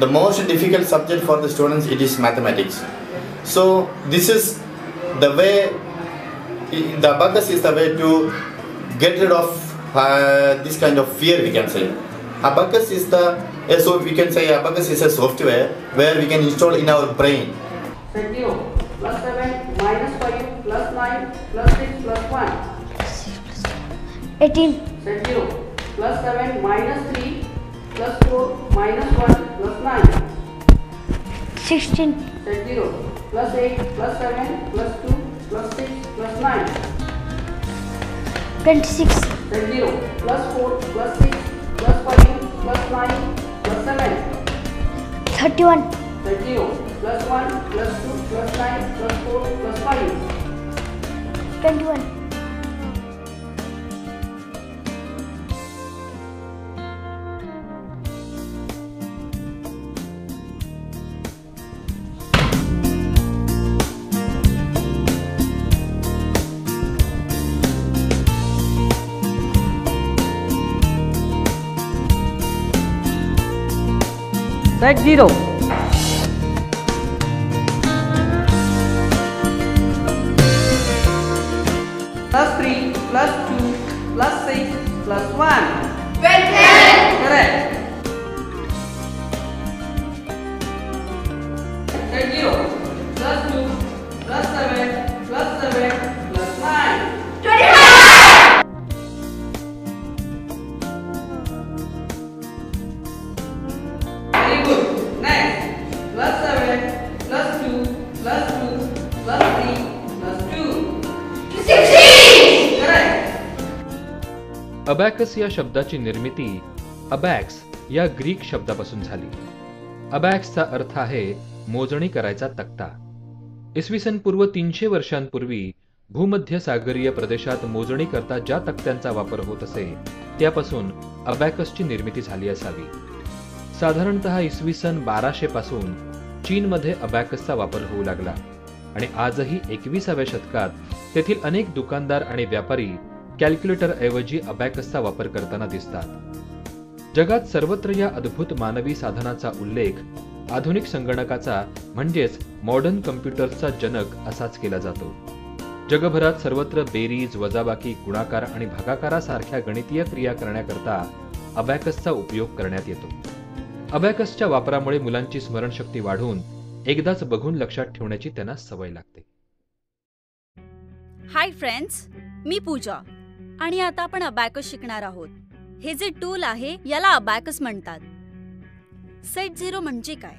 the most difficult subject for the students, it is mathematics. So this is the way, the abacus is the way to get rid of this kind of fear, we can say. Abacus is so we can say abacus is a software where we can install in our brain. Set 0 plus 7 minus 5 plus 9 plus 6 plus 1. 18. Set 0 plus 7 minus 3 plus 4 minus 1 plus 9. 16. Set 0 plus 8 plus 7 plus 2 plus 6 plus 9. 26. Set 0 plus 4 plus 6 plus 5 plus 9 plus 7. 31. Set 0 plus 1 plus 2 plus 9 plus 4 plus 5. 21. Set 0 plus 3 plus 2 plus 6 plus 1. 20. Correct. Set 0 plus 2 plus 7 plus 7 plus 9. 25. Very good. Next. Plus 7 plus 2 plus 2 plus 3 plus 2. 16. Correct. Abacus या शब्दाची निर्मिती अबॅक्स या Greek शब्दापासून झाली. अबॅक्सचा अर्थ आहे मोजणी करायचा तक्ता. इसवी सन पूर्व 300 वर्षांपूर्वी भूमध्य सागरीय प्रदेशात मोजणी करता ज्या तक्त्यांचा वापर होत असे त्यापासून अबॅकसची निर्मिती झाली असावी. साधारणतः इसवी सन 1200 पासून चीनमध्ये अबॅकसचा वापर होऊ लागला आणि आजही 21व्या शतकात तेथील अनेक दुकानदार आणि व्यापारी कॅल्क्युलेटर ऐवजी अबॅकसचा वापर करताना दिसतात. जगात सर्वत्र या अद्भुत मानवी साधनाचा उल्लेख आधुनिक संगणकाचा म्हणजेच मॉडर्न कम्प्युटर्सचा जनक असाच केला जातो. जगभरात सर्वत्र बेरीज, वजाबाकी, गुणाकार आणि भागाकारासारख्या गणितीय क्रिया करण्याकरता अबॅकसचा उपयोग करण्यात येतो. अबॅकसच्या वापरामुळे मुलांची स्मरणशक्ती वाढून एकदाच बघून लक्षात ठेवण्याची त्यांना सवय लागते. हाय फ्रेंड्स, मी पूजा आणि आता आपण अबॅकस शिकणार आहोत. हे जे टूल आहे याला अबॅकस म्हणतात. सेट 0 म्हणजे काय?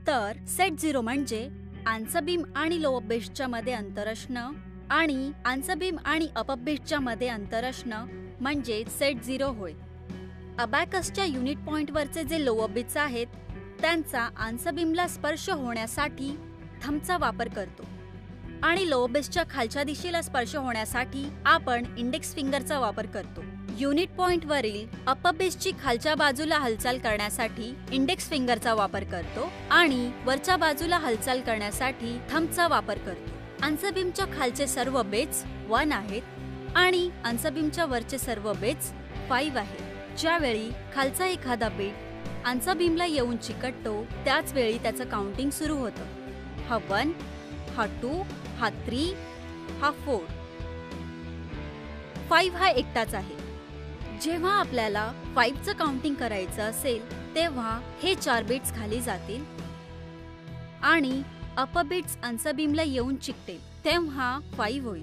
तर सेट 0 म्हणजे आन्सर बीम आणि लोअर बेसच्या मध्ये अंतर असणं आणि आन्सर बीम आणि अपर बेसच्या मध्ये अंतर असणं म्हणजे सेट 0 होय. अबॅकसच्या युनिट पॉइंटवरचे जे लोअर बिट्स आहेत त्यांचा आन्सर बीमला स्पर्श होण्यासाठी थंबचा वापर करतो आणि लोअर बेसच्या खालच्या दिशेला स्पर्श होण्यासाठी आपण इंडेक्स फिंगरचा वापर करतो. युनिट पॉइंटवरील अपर बेसची खालच्या बाजूला हालचाल करण्यासाठी इंडेक्स फिंगरचा वापर करतो आणि वरच्या बाजूला हालचाल करण्यासाठी थंबचा वापर करतो. आन्सर बीमच्या खालचे सर्व बिट्स 1 आहेत आणि आन्सर बीमच्या वरचे सर्व बिट्स 5 आहेत. ज्यावेळी खालचा एखादा बीट आन्सर बीमला येऊन चिकटतो त्याच वेळी त्याचं काउंटिंग सुरू होतं. हा 1, हा 2, हा 3, हा 4. 5 हा एकटाच आहे. जेव्हा आपल्याला 5चं काउंटिंग करायचं असेल तेव्हा हे 4 बिट्स खाली जातील आणि अपर बिट्स आन्सर बीमला येऊन चिकटेल तेव्हा 5 होईल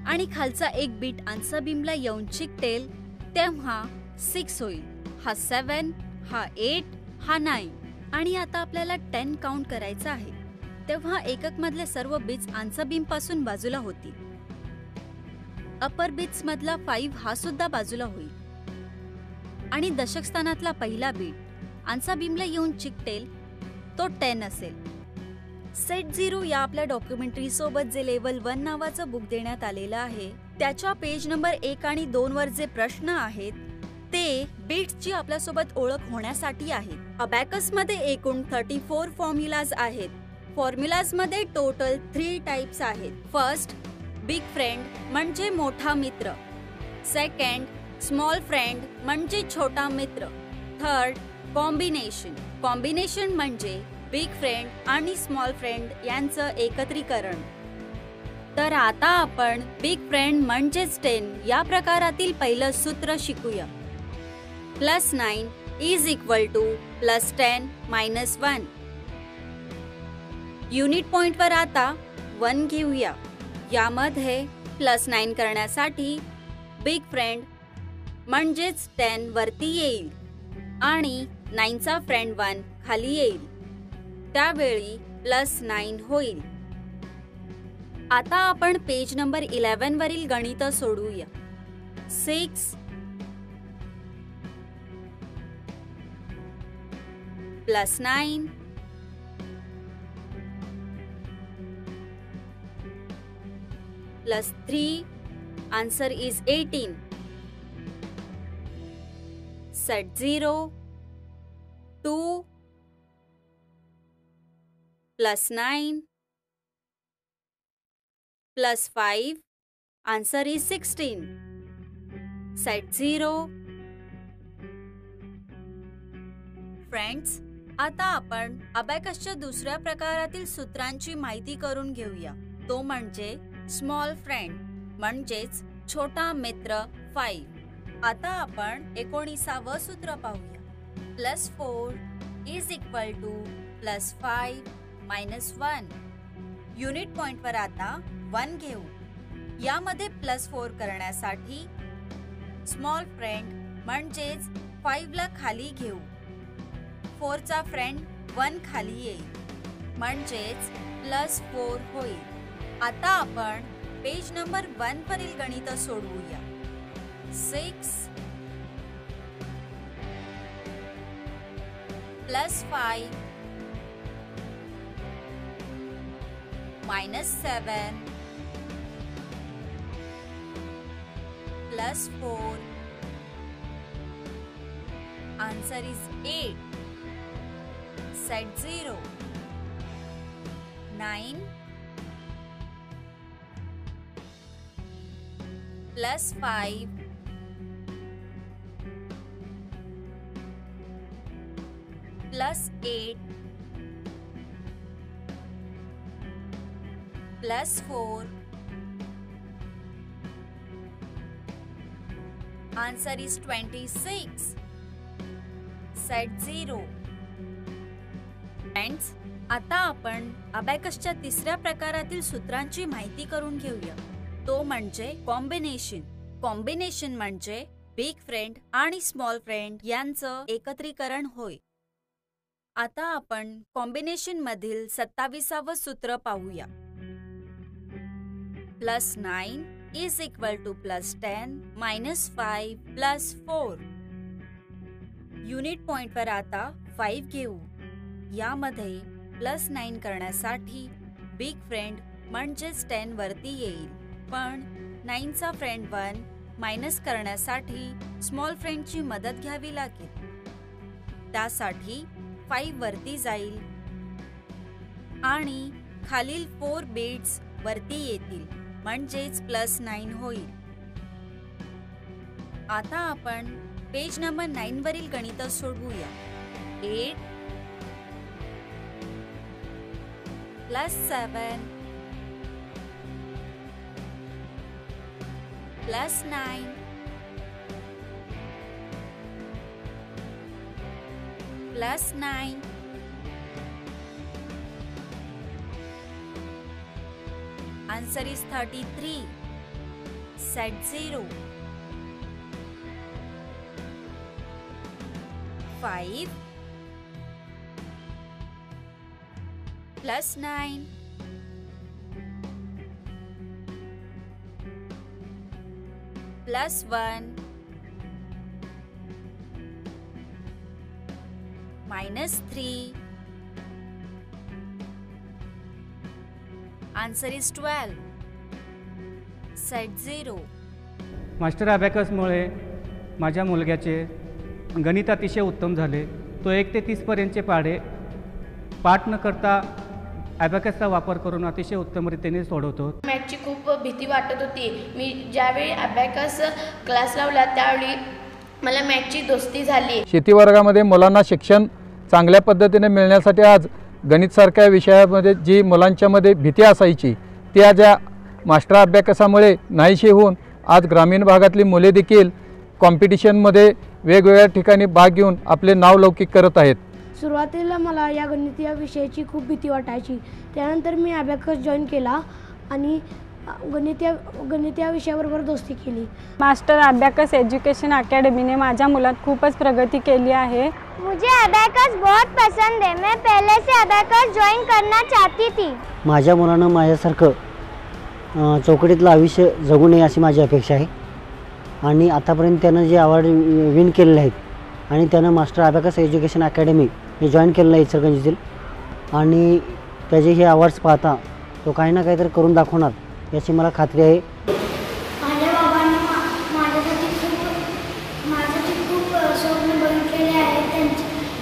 आणि खालचा एक बीट आन्सर बीमला येऊन चिकटेल तेव्हा 6 होईल. हा 7, हा 8, हा 9 आणि आता आपल्याला 10 काउंट करायचं आहे तेव्हा एकक मधले सर्व बिट्स आन्सर बीम पासून बाजूला होतील. अपर बिट्स मधला 5 हा सुद्धा बाजूला होईल आणि दशक स्थानातला पहिला बीट आन्सर बीमला येऊन चिकटेल तो 10 असेल. सेट 0 या आपल्या डॉक्युमेंटरी सोबत जे लेवल 1 नावाचं बुक देण्यात आलेलं आहे त्याच्या पेज नंबर 1 आणि 2 वर जे प्रश्न आहेत ते बिट्सची आपल्यासोबत ओळख होण्यासाठी आहेत. अबॅकस मध्ये एकूण 34 फॉर्म्युलाज आहेत. फॉर्म्युलाज मध्ये टोटल 3 टाइप्स आहेत. फर्स्ट, बिग फ्रेंड म्हणजे मोठा मित्र. सेकंड, स्मॉल फ्रेंड म्हणजे छोटा मित्र. Third, combination. कॉम्बिनेशन म्हणजे बिग फ्रेंड आणि स्मॉल फ्रेंड यांचं एकत्रीकरण. तर आता आपण बिग फ्रेंड म्हणजेच 10 या प्रकारातील पहिलं सूत्र शिकूया. +9 = +10 - 1. युनिट पॉइंटवर आता 1 घेऊया. यामध्ये +9 करण्यासाठी बिग फ्रेंड म्हणजेच 10 वरती येईल आणि 9चा फ्रेंड 1 खाली येईल. त्यावेळी +9 होईल. आता आपण पेज नंबर 11 वरील गणित सोडवूया. 6 +9 +3, answer is 18. Set 0, 2 +9 +5, answer is 16. Set 0. Friends, आता आपण अबॅकसच्या दुसऱ्या प्रकारातील सूत्रांची माहिती करून घेऊया. तो म्हणजे स्मॉल फ्रेंड म्हणजेच छोटा मित्र 5. आता आपण 19वे सूत्र पाहूया. +4 = +5 - 1. युनिट पॉइंटवर आता 1 घेऊ. यामध्ये +4 करण्यासाठी स्मॉल फ्रेंड म्हणजेच 5 ला खाली घेऊ. 4चा फ्रेंड 1 खाली येईल म्हणजेच +4 होईल. आता आपण पेज नंबर 1 वरील गणित सोडवूया. 6 +5 -7 +4, answer is 8. Set 0, 9 +5 +8 +4, answer is 26. Set 0. Friends, आता आपण अबॅकसच्या तिसऱ्या प्रकारातील सूत्रांची माहिती करून घेऊया. तो म्हणजे कॉम्बिनेशन. कॉम्बिनेशन म्हणजे बिग फ्रेंड आणि स्मॉल फ्रेंड यांचं एकत्रीकरण होय. आता आपण कॉम्बिनेशन मधील 27वे सूत्र पाहूया. +9 = +10 - 5 +4. युनिट पॉइंटवर आता 5 घेऊ. यामध्ये +9 करण्यासाठी बिग फ्रेंड म्हणजेच 10 वरती येईल, पण 9चा फ्रेंड 1 मायनस करण्यासाठी स्मॉल फ्रेंडची मदत घ्यावी लागेल. त्यासाठी 5 वरती जाईल आणि खालील 4 बिट्स वरती येतील म्हणजेच +9 होईल. आता आपण पेज नंबर 9 वरील गणित सोडवूया. 8 +7 +9 +9 answer is 33. Set 0. 5 +9 +1 -3 answer is 12. Set 0. Master अबॅकसमुळे माझ्या मुलग्याचे गणित अतिशय उत्तम झाले. तो 1 ते 30 पर्यंतचे पाठ न करता अबॅकसचा वापर करून अतिशय उत्तमरीतीने सोडवतो. मॅथची खूप भीती वाटत होती. मी ज्यावेळी अबॅकस क्लास लावला त्यावेळी मला मॅथची दोस्ती झाली. शेती वर्गामध्ये मुलांना शिक्षण चांगल्या पद्धतीने मिळण्यासाठी आज गणितसारख्या विषयामध्ये जी मुलांच्यामध्ये भीती असायची ती आज या मास्टर अभ्यासामुळे नाहीशी होऊन आज ग्रामीण भागातली मुले देखील कॉम्पिटिशनमध्ये वेगवेगळ्या ठिकाणी भाग घेऊन आपले नाव लौकिक करत आहेत. सुरुवातीला मला या गणित विषयाची खूप भीती वाटायची. त्यानंतर मी अबॅकस जॉईन केला आणि गणित या विषयाबरोबर दोस्ती केली. मास्टर अबॅकस एज्युकेशन अकॅडमी ने माझ्या मुलात खूपच प्रगती केली आहे. मुझे अबॅकस बहुत पसंद है. मैं पहले से अबॅकस जॉईन करना चाहती थी. माझ्या मुलानं माझ्यासारखं चौकटीतलं आयुष्य जगू नये अशी माझी अपेक्षा आहे आणि आतापर्यंत त्यानं जे अवॉर्ड विन केलेले आहेत आणि त्यानं मास्टर अबॅकस एज्युकेशन अकॅडमी हे जॉईन केलेलं आहे इचलकरंजीतील आणि त्याचे हे अवॉर्ड्स पाहता तो काही ना काहीतरी करून दाखवणार याची मला खात्री आहे. माझ्या बाबांनी माझ्यासाठी खूप स्वप्न बघितलेले आहेत.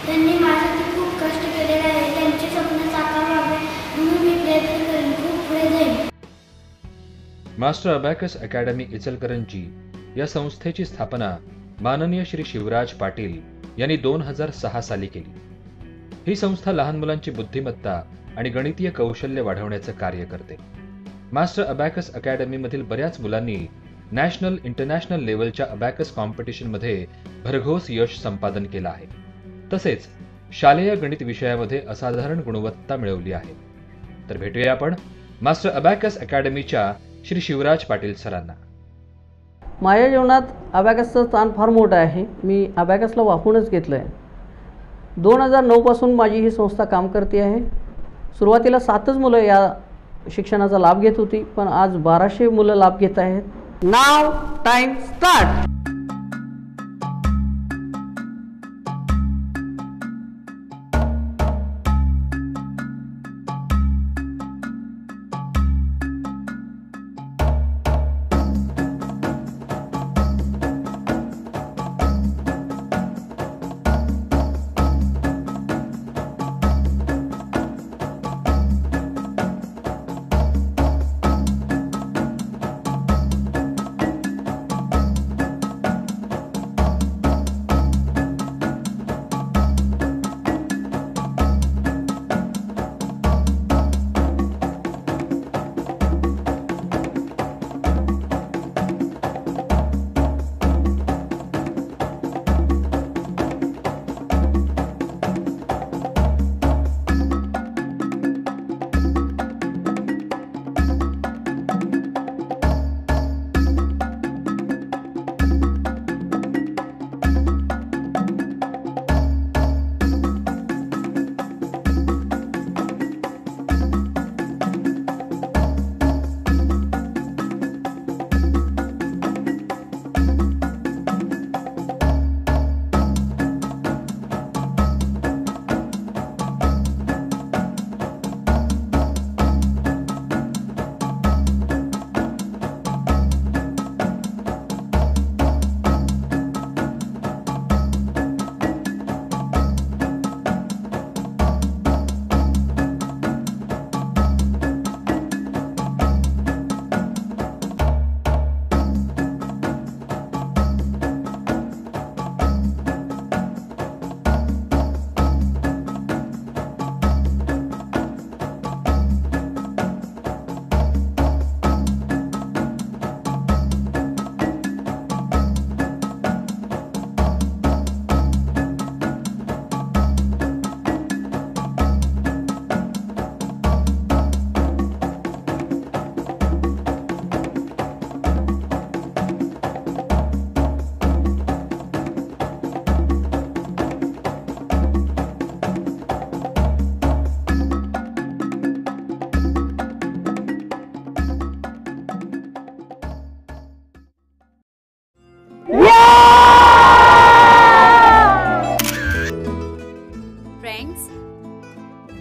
त्यांनी माझ्यासाठी खूप कष्ट केलेले आहे. त्यांचे स्वप्न साकार व्हावे म्हणून मी प्रयत्न करेन, खूप पुढे जाईन. मास्टर अबॅकस अकॅडमी इचलकरंजी या संस्थेची स्थापना माननीय श्री शिवराज पाटील यांनी 2006 साली केली. ही संस्था लहान मुलांची बुद्धिमत्ता आणि गणितीय कौशल्य वाढवण्याचे कार्य करते. मास्टर अबॅकस अकॅडमीमधील बऱ्याच मुलांनी नॅशनल इंटरनॅशनल लेवलच्या अबॅकस कॉम्पिटिशनमध्ये भरघोस यश संपादन केलं आहे. तसेच शालेय गणित विषयामध्ये असाधारण गुणवत्ता मिळवली आहे. तर भेटूया आपण मास्टर अबॅकस अकॅडमीच्या श्री शिवराज पाटील सरांना. माझ्या जीवनात अबॅकसचं स्थान फार मोठं आहे. मी अबॅकसला वाहूनच घेतलं आहे. 2009 पासून माझी ही संस्था काम करते आहे. सुरुवातीला 7च मुलं या शिक्षणाचा लाभ घेत होती, पण आज 1200 मुलं लाभ घेत आहेत. नाव टाइम स्टार्ट.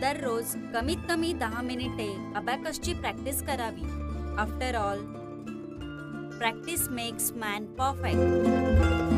दररोज कमीत कमी 10 मिनिटे अबॅकसची प्रॅक्टिस करावी. After all, practice makes man perfect.